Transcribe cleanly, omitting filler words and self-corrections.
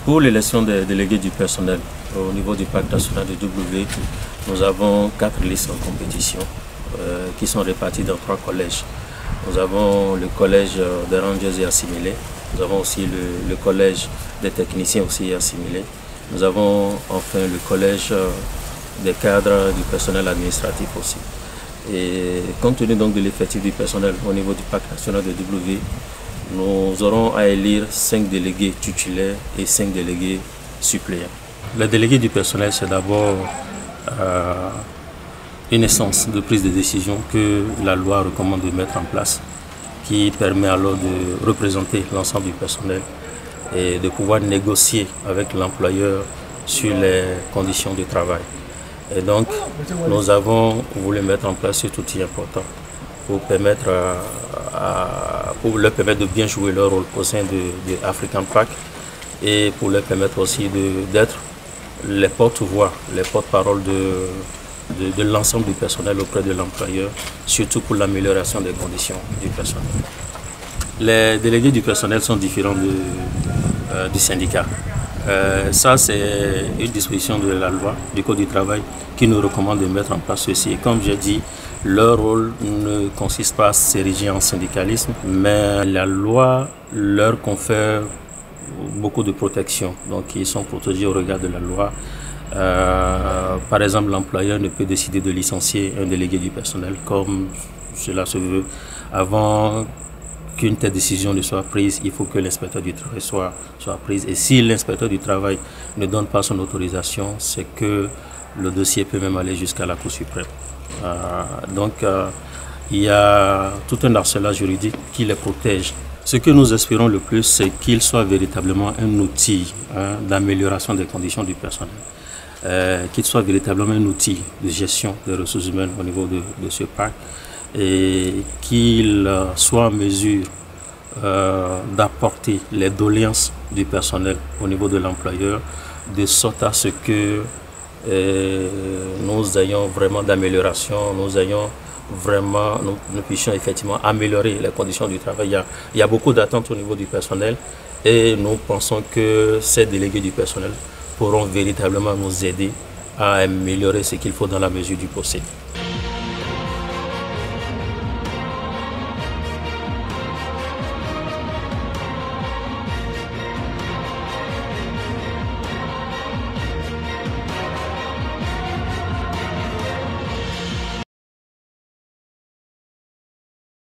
Pour l'élection des délégués du personnel au niveau du pacte national de W, nous avons 4 listes en compétition qui sont réparties dans 3 collèges. Nous avons le collège des rangers et assimilés, nous avons aussi le collège des techniciens aussi assimilés, nous avons enfin le collège des cadres du personnel administratif aussi. Et compte tenu donc de l'effectif du personnel au niveau du pacte national de W, nous aurons à élire 5 délégués titulaires et 5 délégués suppléants. Les délégués du personnel, c'est d'abord une essence de prise de décision que la loi recommande de mettre en place, qui permet alors de représenter l'ensemble du personnel et de pouvoir négocier avec l'employeur sur les conditions de travail. Et donc, nous avons voulu mettre en place cet outil important pour leur permettre de bien jouer leur rôle au sein de African Pack et pour leur permettre aussi d'être les porte-voix, les porte-parole de l'ensemble du personnel auprès de l'employeur, surtout pour l'amélioration des conditions du personnel. Les délégués du personnel sont différents du syndicat. Ça, c'est une disposition de la loi, du Code du travail, qui nous recommande de mettre en place ceci. Et comme j'ai dit, leur rôle ne consiste pas à s'ériger en syndicalisme, mais la loi leur confère beaucoup de protection. Donc, ils sont protégés au regard de la loi. Par exemple, l'employeur ne peut décider de licencier un délégué du personnel comme cela se veut. Avant qu'une telle décision ne soit prise, il faut que l'inspecteur du travail soit prise. Et si l'inspecteur du travail ne donne pas son autorisation, c'est que le dossier peut même aller jusqu'à la Cour suprême. Il y a tout un arsenal juridique qui les protège. Ce que nous espérons le plus, c'est qu'il soit véritablement un outil d'amélioration des conditions du personnel. Qu'il soit véritablement un outil de gestion des ressources humaines au niveau de ce pacte et qu'il soit en mesure d'apporter les doléances du personnel au niveau de l'employeur, de sorte à ce que nous ayons vraiment d'amélioration, nous puissions effectivement améliorer les conditions du travail. Il y a beaucoup d'attentes au niveau du personnel et nous pensons que ces délégués du personnel pourront véritablement nous aider à améliorer ce qu'il faut dans la mesure du possible.